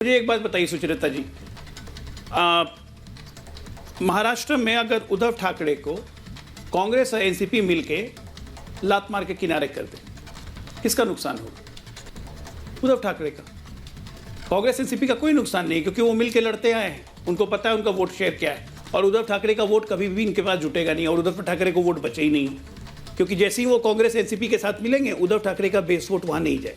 मुझे एक बात बताइए सुचरिता जी, महाराष्ट्र में अगर उद्धव ठाकरे को कांग्रेस और एनसीपी मिलके लात मार के किनारे कर दे, किसका नुकसान होगा? उद्धव ठाकरे का। कांग्रेस एनसीपी का कोई नुकसान नहीं, क्योंकि वो मिलके लड़ते आए हैं, उनको पता है उनका वोट शेयर क्या है, और उद्धव ठाकरे का वोट कभी भी इनके पास जुटेगा नहीं, और उद्धव ठाकरे को वोट बचे ही नहीं, क्योंकि जैसे ही वो कांग्रेस एनसीपी के साथ मिलेंगे उद्धव ठाकरे का बेस वोट वहां नहीं जाए।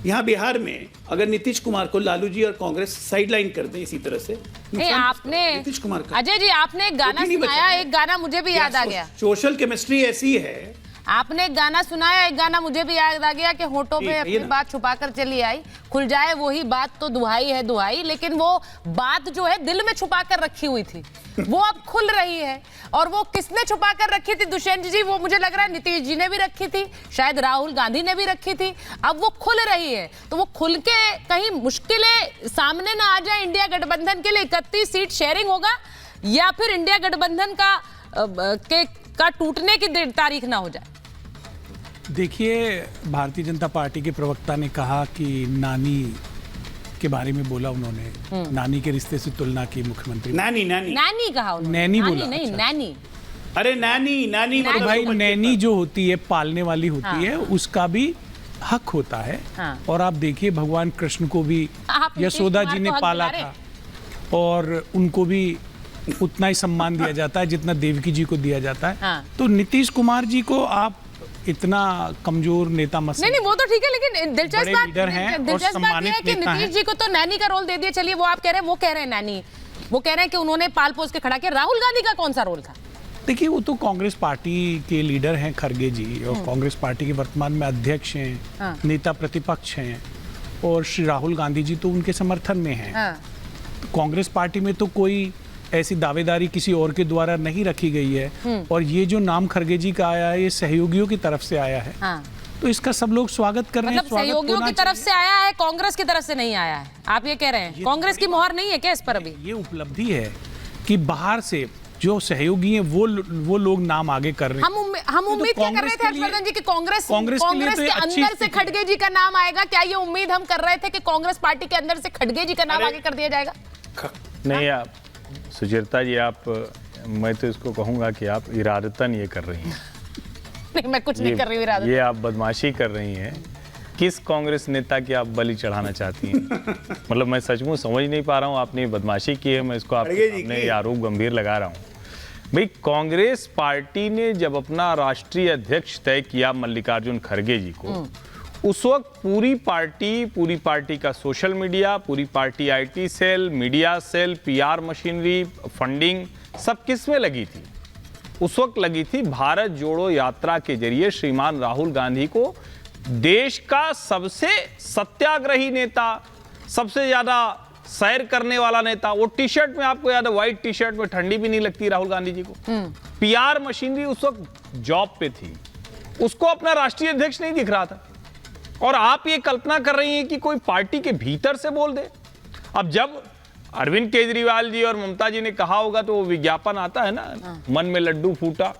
यहाँ बिहार में अगर नीतीश कुमार को लालू जी और कांग्रेस साइडलाइन कर दे इसी तरह से, नहीं आपने नीतीश कुमार का अजय जी आपने एक गाना सुनाया, एक गाना मुझे भी याद आ गया। सोशल केमिस्ट्री ऐसी है, आपने एक गाना सुनाया, एक गाना मुझे भी याद आ गया कि होठों पे अपनी बात छुपाकर चली आई, खुल जाए वही बात तो दुहाई है दुहाई, लेकिन वो बात जो है दिल में छुपाकर रखी हुई थी वो अब खुल रही है। और वो किसने छुपाकर रखी थी दुष्यंत जी? वो मुझे लग रहा है नीतीश जी ने भी रखी थी, शायद राहुल गांधी ने भी रखी थी, अब वो खुल रही है। तो वो खुल के कहीं मुश्किलें सामने ना आ जाए इंडिया गठबंधन के लिए, 31 सीट शेयरिंग होगा या फिर इंडिया गठबंधन का टूटने की तारीख ना हो जाए। देखिए, भारतीय जनता पार्टी के प्रवक्ता ने कहा कि नानी के बारे में बोला उन्होंने, नानी के रिश्ते से तुलना की मुख्यमंत्री। नानी नानी नानी कहा उन्होंने, नैनी बोला, नहीं अच्छा। नैनी। अरे नानी नानी तो भाई नैनी जो होती है पालने वाली होती है, उसका भी हक होता है। और आप देखिए भगवान कृष्ण को भी यशोदा जी ने पाला था और उनको भी उतना ही सम्मान दिया जाता है जितना देवकी जी को दिया जाता है। तो नीतीश कुमार जी को आप इतना कमजोर नेता मत नहीं वो तो ठीक है, लेकिन दिलचस्प बात है कि नीतीश जी को तो नैनी का रोल दे दिया। चलिए वो आप कह रहे हैं, वो कह रहे हैं नैनी, वो कह रहे हैं कि उन्होंने पाल पोस के खड़ा किया। राहुल गांधी का कौन सा रोल था? देखिए, वो तो कांग्रेस पार्टी के लीडर हैं खड़गे जी, और कांग्रेस पार्टी के वर्तमान में अध्यक्ष हैं, नेता प्रतिपक्ष हैं, और श्री राहुल गांधी जी तो उनके समर्थन में हैं। तो कांग्रेस पार्टी में तो कोई ऐसी दावेदारी किसी और के द्वारा नहीं रखी गई है, और ये जो नाम खड़गे जी का आया है ये सहयोगियों की तरफ से आया है। तो इसका सब लोग स्वागत कर रहे हैं। मतलब सहयोगियों की तरफ से आया है, कांग्रेस की तरफ से नहीं आया है, आप ये कह रहे हैं? कांग्रेस की मोहर नहीं है क्या इस पर अभी? ये उपलब्धि है कि बाहर से जो सहयोगी हैं वो लोग नाम आगे कर रहे हैं। हम उम्मीद क्या कर रहे थे हर्षवर्धन जी कि कांग्रेस के अंदर से खड़गे जी का नाम आएगा? क्या ये उम्मीद हम कर रहे थे कि कांग्रेस पार्टी के अंदर से खड़गे जी का नाम आगे कर दिया जाएगा? नहीं, आप सुचरिता जी, मैं तो इसको कहूंगा कि आप इरादतन ये कर रही हैं। नहीं, मैं कुछ नहीं कर रही हूँ इरादतन। ये आप बदमाशी कर रही हैं। किस कांग्रेस नेता की आप बलि चढ़ाना चाहती हैं? मतलब मैं सचमुच समझ नहीं पा रहा हूँ। आपने बदमाशी की है, मैं इसको आपने आरोप गंभीर लगा रहा हूँ। भाई, कांग्रेस पार्टी ने जब अपना राष्ट्रीय अध्यक्ष तय किया मल्लिकार्जुन खड़गे जी को, उस वक्त पूरी पार्टी का सोशल मीडिया, पूरी party IT cell, media cell, PR machinery, funding सब किस में लगी थी? उस वक्त लगी थी भारत जोड़ो यात्रा के जरिए श्रीमान राहुल गांधी को देश का सबसे सत्याग्रही नेता, सबसे ज्यादा सैर करने वाला नेता। वो टी शर्ट में, आपको याद है, व्हाइट टी शर्ट में ठंडी भी नहीं लगती राहुल गांधी जी को। पीआर मशीनरी उस वक्त जॉब पे थी, उसको अपना राष्ट्रीय अध्यक्ष नहीं दिख रहा था, और आप ये कल्पना कर रही हैं कि कोई पार्टी के भीतर से बोल दे। अब जब अरविंद केजरीवाल जी और ममता जी ने कहा होगा तो वो विज्ञापन आता है ना, मन में लड्डू फूटा,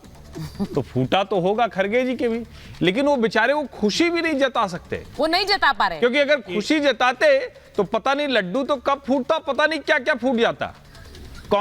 तो फूटा तो होगा खड़गे जी के भी, लेकिन वो बेचारे वो खुशी भी नहीं जता सकते, वो नहीं जता पा रहे, क्योंकि अगर खुशी जताते तो पता नहीं लड्डू तो कब फूटता, पता नहीं क्या क्या फूट जाता।